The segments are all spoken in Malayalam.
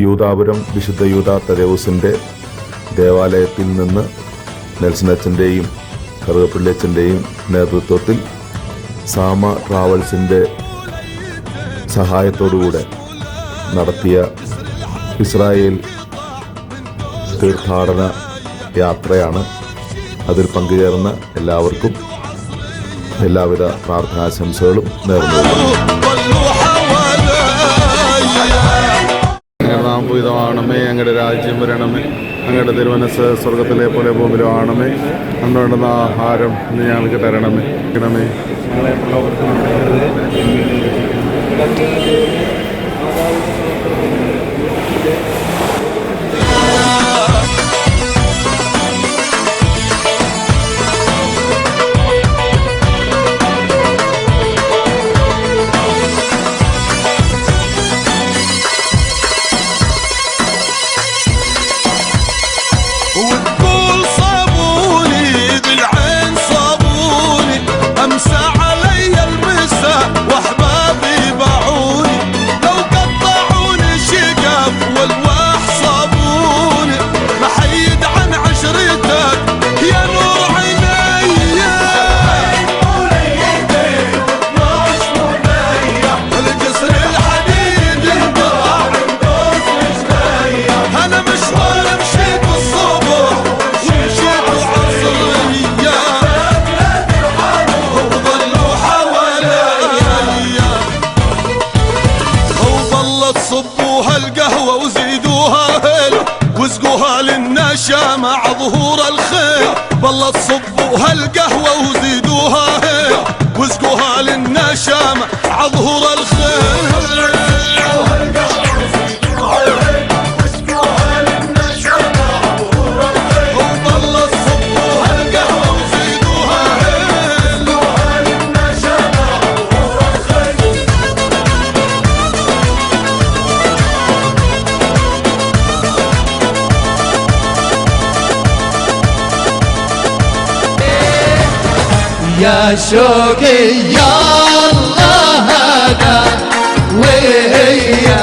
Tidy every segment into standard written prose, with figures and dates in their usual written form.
യൂദാപുരം വിശുദ്ധ യൂദാ തെരേവൂസിൻ്റെ ദേവാലയത്തിൽ നിന്ന് നെൽസനച്ചൻ്റെയും കറുകപ്പിള്ളിയച്ചൻ്റെയും നേതൃത്വത്തിൽ സാമ ട്രാവൽസിൻ്റെ സഹായത്തോടുകൂടെ നടത്തിയ ഇസ്രായേൽ തീർത്ഥാടന യാത്രയാണ്. അതിൽ പങ്കുചേർന്ന എല്ലാവർക്കും എല്ലാവിധ പ്രാർത്ഥനാശംസകളും നേർന്നു. നാമപൂരിതമാകണമേ, അങ്ങയുടെ രാജ്യം വരണമേ, അങ്ങയുടെ തിരുമനസ് സ്വർഗത്തിലെ പോലെ ഭൂമിയിലും ആണമേ. അന്ന് വേണ്ടുന്ന ആഹാരം ഇന്ന് ഞങ്ങൾക്ക് തരണമേ. صبوها القهوة وزيدوها هيل واسقوها للنشا مع ظهور الخيل. بالله تصبوها القهوة وزيدوها هيل واسقوها للنشا مع ظهور الخيل. يا شوقي يا الله هذا ويا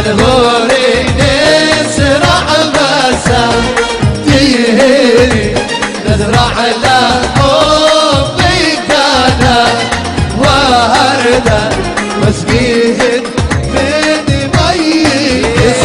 الغوري نزرع مسا تيهري نزرع له حبي كذا وردة مسقيه من ميت.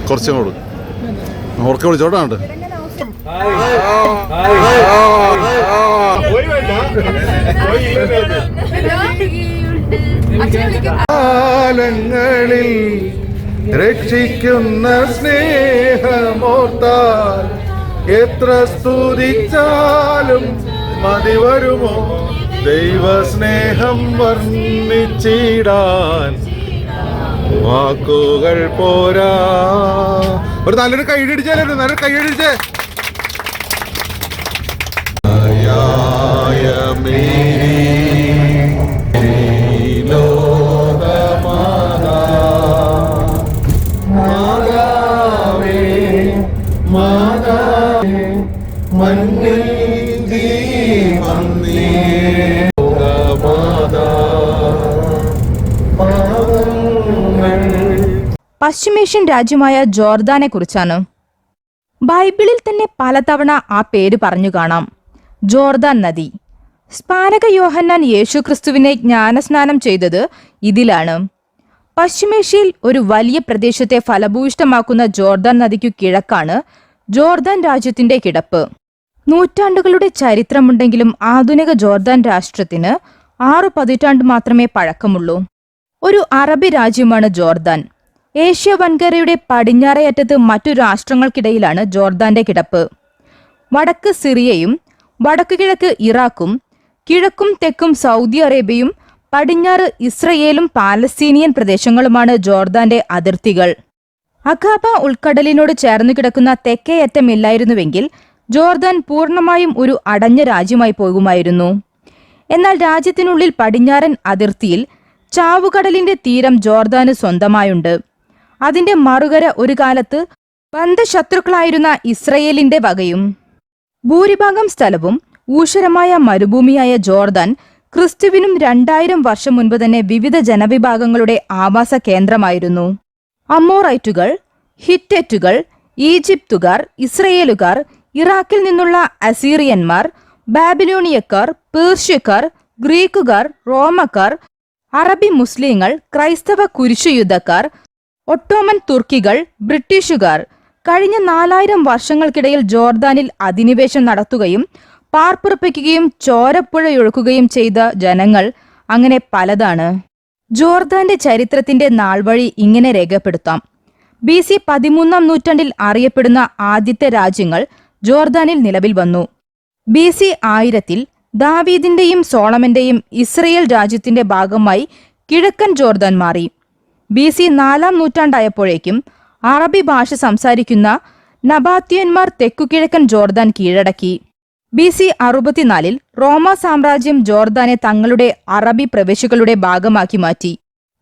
കുറച്ചും കൂടെ ഉറക്കെ വിളിച്ചോട്ടാണ്ട്. കാലങ്ങളിൽ രക്ഷിക്കുന്ന സ്നേഹമോർത്താൽ എത്ര സ്തുതിച്ചാലും മതി വരുമോ ദൈവസ്നേഹം വർണ്ണിച്ചിടാൻ വാക്കുകൾ പോരാ. ഒരു നല്ലൊരു കൈയടിച്ചാലോ, നല്ലൊരു കൈയടിച്ചേ. പശ്ചിമേഷ്യൻ രാജ്യമായ ജോർദാനെ കുറിച്ചാണ്. ബൈബിളിൽ തന്നെ പലതവണ ആ പേര് പറഞ്ഞു കാണാം. ജോർദാൻ നദി. സ്പാനക യോഹന്നാൻ യേശുക്രിസ്തുവിനെ ജ്ഞാനസ്നാനം ചെയ്തത് ഇതിലാണ്. പശ്ചിമേഷ്യയിൽ ഒരു വലിയ പ്രദേശത്തെ ഫലഭൂയിഷ്ടമാക്കുന്ന ജോർദാൻ നദിക്കു കിഴക്കാണ് ജോർദാൻ രാജ്യത്തിന്റെ കിടപ്പ്. നൂറ്റാണ്ടുകളുടെ ചരിത്രമുണ്ടെങ്കിലും ആധുനിക ജോർദാൻ രാഷ്ട്രത്തിന് 6 പതിറ്റാണ്ട് മാത്രമേ പഴക്കമുള്ളൂ. ഒരു അറബി രാജ്യമാണ് ജോർദാൻ. ഏഷ്യ വൻകരയുടെ പടിഞ്ഞാറേ അറ്റത്ത് മറ്റു രാഷ്ട്രങ്ങൾക്കിടയിലാണ് ജോർദാന്റെ കിടപ്പ്. വടക്ക് സിറിയയും വടക്കുകിഴക്ക് ഇറാഖും കിഴക്കും തെക്കും സൗദി അറേബ്യയും പടിഞ്ഞാറ് ഇസ്രയേലും പാലസ്തീനിയൻ പ്രദേശങ്ങളുമാണ് ജോർദാന്റെ അതിർത്തികൾ. അഖാബ ഉൾക്കടലിനോട് ചേർന്നു കിടക്കുന്ന തെക്കേയറ്റമില്ലായിരുന്നുവെങ്കിൽ ജോർദാൻ പൂർണ്ണമായും ഒരു അടഞ്ഞ രാജ്യമായി പോകുമായിരുന്നു. എന്നാൽ രാജ്യത്തിനുള്ളിൽ പടിഞ്ഞാറൻ അതിർത്തിയിൽ ചാവുകടലിന്റെ തീരം ജോർദാന് സ്വന്തമായുണ്ട്. അതിന്റെ മറുകര ഒരു കാലത്ത് ബന്ധശത്രുക്കളായിരുന്ന ഇസ്രയേലിന്റെ വകയും. ഭൂരിഭാഗം സ്ഥലവും ഊഷരമായ മരുഭൂമിയായ ജോർദാൻ ക്രിസ്തുവിനും 2000 വർഷം മുൻപ് തന്നെ വിവിധ ജനവിഭാഗങ്ങളുടെ ആവാസ കേന്ദ്രമായിരുന്നു. അമോറൈറ്റുകൾ, ഹിറ്ററ്റുകൾ, ഈജിപ്തുകാർ, ഇസ്രയേലുകാർ, ഇറാഖിൽ നിന്നുള്ള അസീറിയന്മാർ, ബാബിലോണിയക്കാർ, പേർഷ്യക്കാർ, ഗ്രീക്കുകാർ, റോമക്കാർ, അറബി മുസ്ലിങ്ങൾ, ക്രൈസ്തവ കുരിശുയുദ്ധക്കാർ, ഒട്ടോമൻ തുർക്കികൾ, ബ്രിട്ടീഷുകാർ കഴിഞ്ഞ 4000 വർഷങ്ങൾക്കിടയിൽ ജോർദാനിൽ അധിനിവേശം നടത്തുകയും പാർപ്പുറപ്പിക്കുകയും ചോരപ്പുഴയൊഴുക്കുകയും ചെയ്ത ജനങ്ങൾ അങ്ങനെ പലതാണ്. ജോർദാന്റെ ചരിത്രത്തിന്റെ നാൾവഴി ഇങ്ങനെ രേഖപ്പെടുത്താം. BC 13-ാം നൂറ്റാണ്ടിൽ അറിയപ്പെടുന്ന ആദ്യത്തെ രാജ്യങ്ങൾ ജോർദാനിൽ നിലവിൽ വന്നു. BC 1000-ൽ ദാവീദിന്റെയും സോളമന്റെയും ഇസ്രയേൽ രാജ്യത്തിന്റെ ഭാഗമായി കിഴക്കൻ ജോർദാൻ മാറി. BC 4-ാം നൂറ്റാണ്ടായപ്പോഴേക്കും അറബി ഭാഷ സംസാരിക്കുന്ന നബാത്യന്മാർ തെക്കുകിഴക്കൻ ജോർദാൻ കീഴടക്കി. BC 64-ൽ റോമ സാമ്രാജ്യം ജോർദാനെ തങ്ങളുടെ അറബി പ്രവിശ്യകളുടെ ഭാഗമാക്കി മാറ്റി.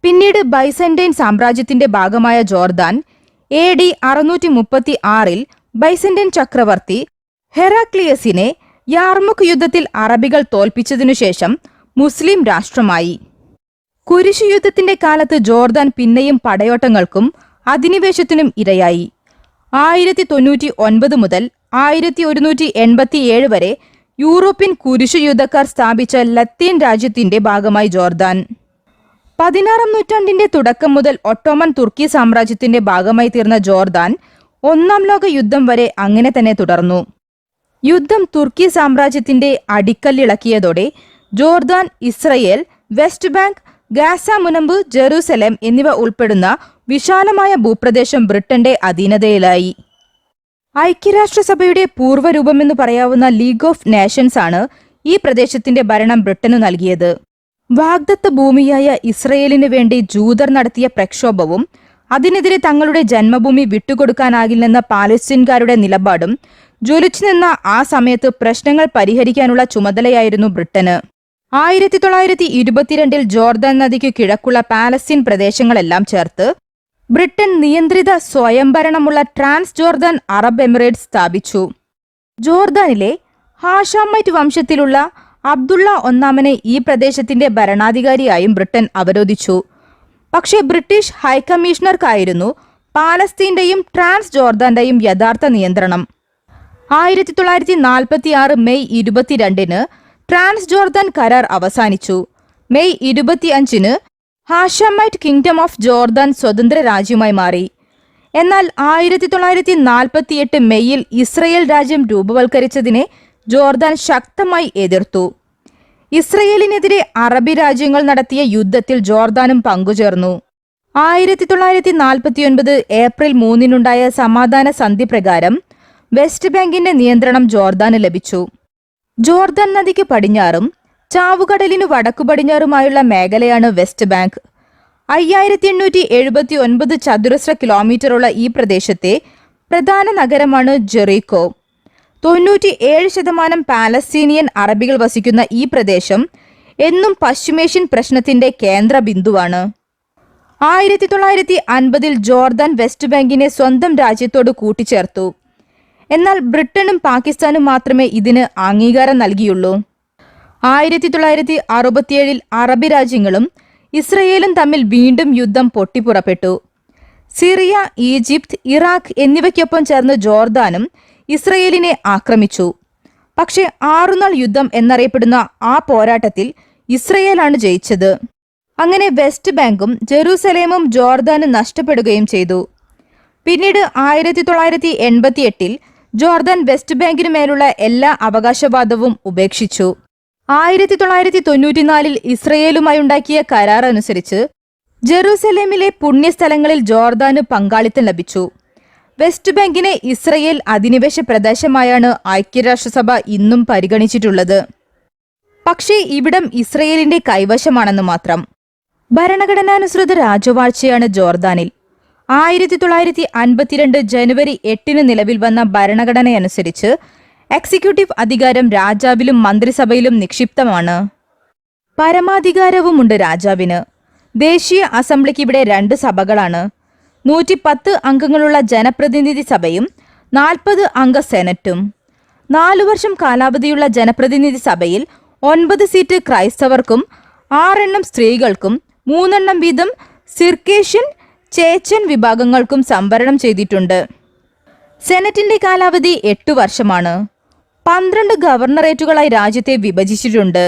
പിന്നീട് ബൈസന്റൈൻ സാമ്രാജ്യത്തിന്റെ ഭാഗമായ ജോർദാൻ AD 636-ൽ ബൈസന്റൈൻ ചക്രവർത്തി ഹെറാക്ലിയസിനെ യാർമുക് യുദ്ധത്തിൽ അറബികൾ തോൽപ്പിച്ചതിനുശേഷം മുസ്ലിം രാഷ്ട്രമായി. കുരിശുയുദ്ധത്തിന്റെ കാലത്ത് ജോർദാൻ പിന്നെയും പടയോട്ടങ്ങൾക്കും അധിനിവേശത്തിനും ഇരയായി. 1099 മുതൽ 1187 വരെ യൂറോപ്യൻ കുരിശുയുദ്ധക്കാർ സ്ഥാപിച്ച ലത്തീൻ രാജ്യത്തിന്റെ ഭാഗമായി ജോർദാൻ. 16-ാം നൂറ്റാണ്ടിന്റെ തുടക്കം മുതൽ ഒട്ടോമൻ തുർക്കി സാമ്രാജ്യത്തിന്റെ ഭാഗമായി തീർന്ന ജോർദാൻ 1-ാം ലോക യുദ്ധം വരെ അങ്ങനെ തന്നെ തുടർന്നു. യുദ്ധം തുർക്കി സാമ്രാജ്യത്തിന്റെ അടിക്കല്ലിളക്കിയതോടെ Jordan, Israel, West Bank, Gaza മുനമ്പ്, ജെറൂസലേം എന്നിവ ഉൾപ്പെടുന്ന വിശാലമായ ഭൂപ്രദേശം ബ്രിട്ടന്റെ അധീനതയിലായി. ഐക്യരാഷ്ട്രസഭയുടെ പൂർവ്വരൂപമെന്ന് പറയാവുന്ന ലീഗ് ഓഫ് നേഷൻസ് ആണ് ഈ പ്രദേശത്തിന്റെ ഭരണം ബ്രിട്ടനു നൽകിയത്. വാഗ്ദത്ത ഭൂമിയായ ഇസ്രയേലിനു വേണ്ടി ജൂതർ നടത്തിയ പ്രക്ഷോഭവും അതിനെതിരെ തങ്ങളുടെ ജന്മഭൂമി വിട്ടുകൊടുക്കാനാകില്ലെന്ന പാലസ്തീൻകാരുടെ നിലപാടും ജ്വലിച്ചു നിന്ന ആ സമയത്ത് പ്രശ്നങ്ങൾ പരിഹരിക്കാനുള്ള ചുമതലയായിരുന്നു ബ്രിട്ടന്. 1922-ൽ ജോർദാൻ നദിക്കു കിഴക്കുള്ള പാലസ്തീൻ പ്രദേശങ്ങളെല്ലാം ചേർത്ത് ബ്രിട്ടൻ നിയന്ത്രിത സ്വയംഭരണമുള്ള ട്രാൻസ് ജോർദാൻ അറബ് എമിറേറ്റ്സ് സ്ഥാപിച്ചു. ജോർദാനിലെ ഹാഷാമൈറ്റ് വംശത്തിലുള്ള അബ്ദുള്ള ഒന്നാമനെ ഈ പ്രദേശത്തിന്റെ ഭരണാധികാരിയായും ബ്രിട്ടൻ അവരോധിച്ചു. പക്ഷേ ബ്രിട്ടീഷ് ഹൈക്കമ്മീഷണർക്കായിരുന്നു പാലസ്തീന്റെയും ട്രാൻസ് ജോർദാന്റെയും യഥാർത്ഥ നിയന്ത്രണം. 1946 മെയ് 22-ന് ട്രാൻസ് ജോർദാൻ കരാർ അവസാനിച്ചു. മെയ് 25-ന് ഹാഷമൈറ്റ് കിങ്ഡം ഓഫ് ജോർദാൻ സ്വതന്ത്ര രാജ്യമായി മാറി. എന്നാൽ 1948 മെയ്യിൽ ഇസ്രയേൽ രാജ്യം രൂപവൽക്കരിച്ചതിനെ ജോർദാൻ ശക്തമായി എതിർത്തു. ഇസ്രയേലിനെതിരെ അറബി രാജ്യങ്ങൾ നടത്തിയ യുദ്ധത്തിൽ ജോർദാനും പങ്കുചേർന്നു. 1949 ഏപ്രിൽ 3-നുണ്ടായ സമാധാന സന്ധി പ്രകാരം വെസ്റ്റ് ബാങ്കിന്റെ നിയന്ത്രണം ജോർദാന് ലഭിച്ചു. ജോർദാൻ നദിക്ക് പടിഞ്ഞാറും ചാവുകടലിനു വടക്കു പടിഞ്ഞാറുമായുള്ള മേഖലയാണ് വെസ്റ്റ് ബാങ്ക്. 5879 ചതുരശ്ര കിലോമീറ്ററുള്ള ഈ പ്രദേശത്തെ പ്രധാന നഗരമാണ് ജെറീക്കോ. 97% പാലസ്തീനിയൻ അറബികൾ വസിക്കുന്ന ഈ പ്രദേശം എന്നും പശ്ചിമേഷ്യൻ പ്രശ്നത്തിന്റെ കേന്ദ്ര ബിന്ദുവാണ്. 1950-ൽ ജോർദാൻ വെസ്റ്റ് ബാങ്കിനെ സ്വന്തം രാജ്യത്തോട് കൂട്ടിച്ചേർത്തു. എന്നാൽ ബ്രിട്ടനും പാകിസ്ഥാനും മാത്രമേ ഇതിന് അംഗീകാരം നൽകിയുള്ളൂ. 1967-ൽ അറബി രാജ്യങ്ങളും ഇസ്രയേലും തമ്മിൽ വീണ്ടും യുദ്ധം പൊട്ടിപ്പുറപ്പെട്ടു. സിറിയ, ഈജിപ്ത്, ഇറാഖ് എന്നിവയ്ക്കൊപ്പം ചേർന്ന് ജോർദാനും ഇസ്രയേലിനെ ആക്രമിച്ചു. പക്ഷേ 6 നാൾ യുദ്ധം എന്നറിയപ്പെടുന്ന ആ പോരാട്ടത്തിൽ ഇസ്രയേലാണ് ജയിച്ചത്. അങ്ങനെ വെസ്റ്റ് ബാങ്കും ജെറൂസലേമും ജോർദാന് നഷ്ടപ്പെടുകയും ചെയ്തു. പിന്നീട് 1988-ൽ ജോർദാൻ വെസ്റ്റ് ബാങ്കിനു മേലുള്ള എല്ലാ അവകാശവാദവും ഉപേക്ഷിച്ചു. 1994 ഇസ്രയേലുമായി ഉണ്ടാക്കിയ കരാർ അനുസരിച്ച് ജെറൂസലേമിലെ പുണ്യസ്ഥലങ്ങളിൽ ജോർദാന് പങ്കാളിത്തം ലഭിച്ചു. വെസ്റ്റ് ബാങ്കിനെ ഇസ്രയേൽ അധിനിവേശ പ്രദേശമായാണ് ഐക്യരാഷ്ട്രസഭ ഇന്നും പരിഗണിച്ചിട്ടുള്ളത്. പക്ഷേ ഇവിടം ഇസ്രയേലിന്റെ കൈവശമാണെന്ന് മാത്രം. ഭരണഘടനാനുസൃത രാജവാഴ്ചയാണ് ജോർദാനിൽ. 1952 ജനുവരി 8 നിലവിൽ വന്ന ഭരണഘടനയനുസരിച്ച് എക്സിക്യൂട്ടീവ് അധികാരം രാജാവിലും മന്ത്രിസഭയിലും നിക്ഷിപ്തമാണ്. പരമാധികാരവുമുണ്ട് രാജാവിന്. ദേശീയ അസംബ്ലിക്ക് ഇവിടെ 2 സഭകളാണ്. 110 അംഗങ്ങളുള്ള ജനപ്രതിനിധി സഭയും 40 അംഗ സെനറ്റും. 4 വർഷം കാലാവധിയുള്ള ജനപ്രതിനിധി സഭയിൽ 9 സീറ്റ് ക്രൈസ്തവർക്കും 6 എണ്ണം സ്ത്രീകൾക്കും 3 എണ്ണം വീതം സിർക്കേഷ്യൻ ചേച്ചൻ വിഭാഗങ്ങൾക്കും സംവരണം ചെയ്തിട്ടുണ്ട്. സെനറ്റിന്റെ കാലാവധി 8 വർഷമാണ്. 12 ഗവർണറേറ്റുകളായി രാജ്യത്തെ വിഭജിച്ചിട്ടുണ്ട്.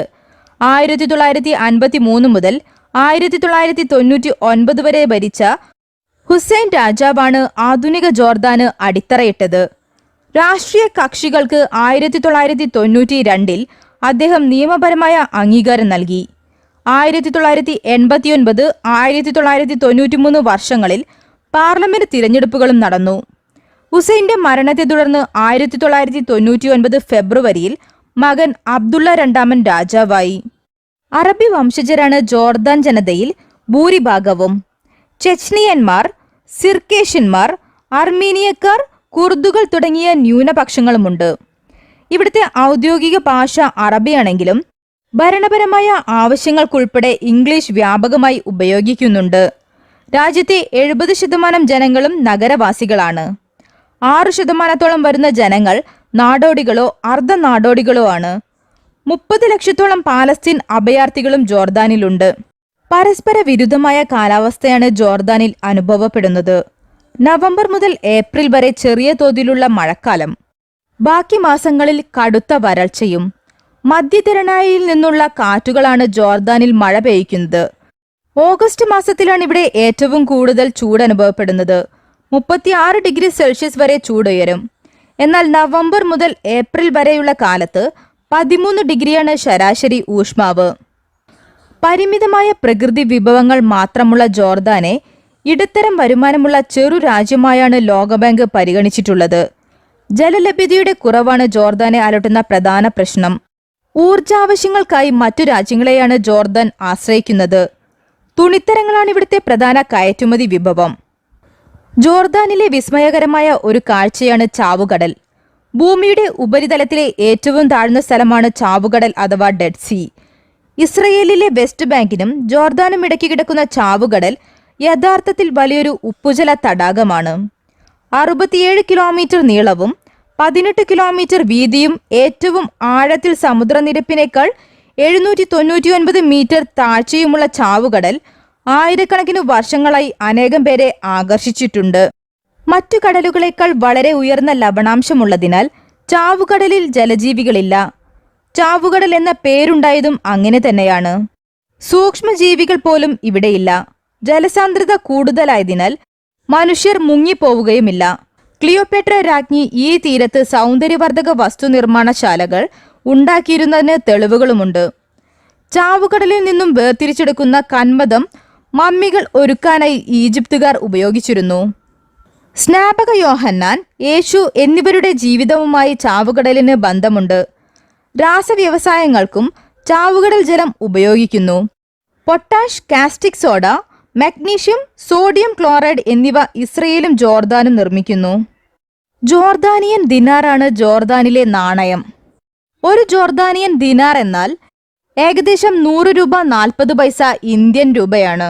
1953 മുതൽ 1999 വരെ ഭരിച്ച ഹുസൈൻ രാജാവാണ് ആധുനിക ജോർദാന് അടിത്തറയിട്ടത്. രാഷ്ട്രീയ കക്ഷികൾക്ക് 1992 അദ്ദേഹം നിയമപരമായ അംഗീകാരം നൽകി. 1989, 1993 വർഷങ്ങളിൽ പാർലമെന്റ് തിരഞ്ഞെടുപ്പുകളും നടന്നു. ഹുസൈന്റെ മരണത്തെ തുടർന്ന് 1999 ഫെബ്രുവരിയിൽ മകൻ അബ്ദുള്ള രണ്ടാമൻ രാജാവായി. അറബി വംശജരാണ് ജോർദാൻ ജനതയിൽ ഭൂരിഭാഗവും. ചെച്നിയന്മാർ, സിർക്കേഷ്യന്മാർ, അർമീനിയക്കാർ, കുർദുകൾ തുടങ്ങിയ ന്യൂനപക്ഷങ്ങളുമുണ്ട്. ഇവിടുത്തെ ഔദ്യോഗിക ഭാഷ അറബിയാണെങ്കിലും ഭരണപരമായ ആവശ്യങ്ങൾക്കുൾപ്പെടെ ഇംഗ്ലീഷ് വ്യാപകമായി ഉപയോഗിക്കുന്നുണ്ട്. രാജ്യത്തെ 70% ജനങ്ങളും നഗരവാസികളാണ്. 6% വരുന്ന ജനങ്ങൾ നാടോടികളോ അർദ്ധനാടോടികളോ ആണ്. 30 ലക്ഷത്തോളം പാലസ്തീൻ അഭയാർത്ഥികളും ജോർദാനിലുണ്ട്. പരസ്പര വിരുദ്ധമായ കാലാവസ്ഥയാണ് ജോർദാനിൽ അനുഭവപ്പെടുന്നത്. നവംബർ മുതൽ ഏപ്രിൽ വരെ ചെറിയ തോതിലുള്ള മഴക്കാലം, ബാക്കി മാസങ്ങളിൽ കടുത്ത വരൾച്ചയും. മധ്യതിരണായിൽ നിന്നുള്ള കാറ്റുകളാണ് ജോർദാനിൽ മഴ പെയ്യ്ക്കുന്നത്. ഓഗസ്റ്റ് മാസത്തിലാണ് ഇവിടെ ഏറ്റവും കൂടുതൽ ചൂട് അനുഭവപ്പെടുന്നത്. 36 ഡിഗ്രി സെൽഷ്യസ് വരെ ചൂടുയരും. എന്നാൽ നവംബർ മുതൽ ഏപ്രിൽ വരെയുള്ള കാലത്ത് 13 ഡിഗ്രിയാണ് ശരാശരി ഊഷ്മാവ്. പരിമിതമായ പ്രകൃതി വിഭവങ്ങൾ മാത്രമുള്ള ജോർദാനെ ഇടത്തരം വരുമാനമുള്ള ചെറു രാജ്യമായാണ് ലോകബാങ്ക് പരിഗണിച്ചിട്ടുള്ളത്. ജലലഭ്യതയുടെ കുറവാണ് ജോർദാനെ അലട്ടുന്ന പ്രധാന പ്രശ്നം. ഊർജാവശ്യങ്ങൾക്കായി മറ്റു രാജ്യങ്ങളെയാണ് ജോർദാൻ ആശ്രയിക്കുന്നത്. തുണിത്തരങ്ങളാണ് ഇവിടുത്തെ പ്രധാന കയറ്റുമതി വിഭവം. ജോർദാനിലെ വിസ്മയകരമായ ഒരു കാഴ്ചയാണ് ചാവുകടൽ. ഭൂമിയുടെ ഉപരിതലത്തിലെ ഏറ്റവും താഴ്ന്ന സ്ഥലമാണ് ചാവുകടൽ അഥവാ ഡെഡ് സീ. ഇസ്രയേലിലെ വെസ്റ്റ് ബാങ്കിനും ജോർദാനും ഇടയ്ക്ക് കിടക്കുന്ന ചാവുകടൽ യഥാർത്ഥത്തിൽ വലിയൊരു ഉപ്പുജല തടാകമാണ്. 67 കിലോമീറ്റർ നീളവും 18 കിലോമീറ്റർ വീതിയും ഏറ്റവും ആഴത്തിൽ സമുദ്രനിരപ്പിനേക്കാൾ 799 മീറ്റർ താഴ്ചയുമുള്ള ചാവുകടൽ ആയിരക്കണക്കിന് വർഷങ്ങളായി അനേകം പേരെ ആകർഷിച്ചിട്ടുണ്ട്. മറ്റു കടലുകളേക്കാൾ വളരെ ഉയർന്ന ലവണാംശമുള്ളതിനാൽ ചാവുകടലിൽ ജലജീവികളില്ല. ചാവുകടൽ എന്ന പേരുണ്ടായതും അങ്ങനെ തന്നെയാണ്. സൂക്ഷ്മജീവികൾ പോലും ഇവിടെയില്ല. ജലസാന്ദ്രത കൂടുതലായതിനാൽ മനുഷ്യർ മുങ്ങിപ്പോവുകയുമില്ല. ക്ലിയോപേട്ര രാജ്ഞി ഈ തീരത്ത് സൗന്ദര്യവർദ്ധക വസ്തുനിർമ്മാണശാലകൾ ഉണ്ടാക്കിയിരുന്നതിന് തെളിവുകളുമുണ്ട്. ചാവുകടലിൽ നിന്നും വേർതിരിച്ചെടുക്കുന്ന കന്മദം മമ്മികൾ ഒരുക്കാനായി ഈജിപ്തുകാർ ഉപയോഗിച്ചിരുന്നു. സ്നാപക യോഹന്നാൻ, യേശു എന്നിവരുടെ ജീവിതവുമായി ചാവുകടലിന് ബന്ധമുണ്ട്. രാസവ്യവസായങ്ങൾക്കും ചാവുകടൽ ജലം ഉപയോഗിക്കുന്നു. Potash, caustic soda, magnesium, sodium chloride എന്നിവ ഇസ്രയേലും ജോർദാനും നിർമ്മിക്കുന്നു. ജോർദാനിയൻ ദിനാറാണ് ജോർദാനിലെ നാണയം. ഒരു ജോർദാനിയൻ ദിനാർ എന്നാൽ ഏകദേശം 100 രൂപ 40 പൈസ ഇന്ത്യൻ രൂപയാണ്.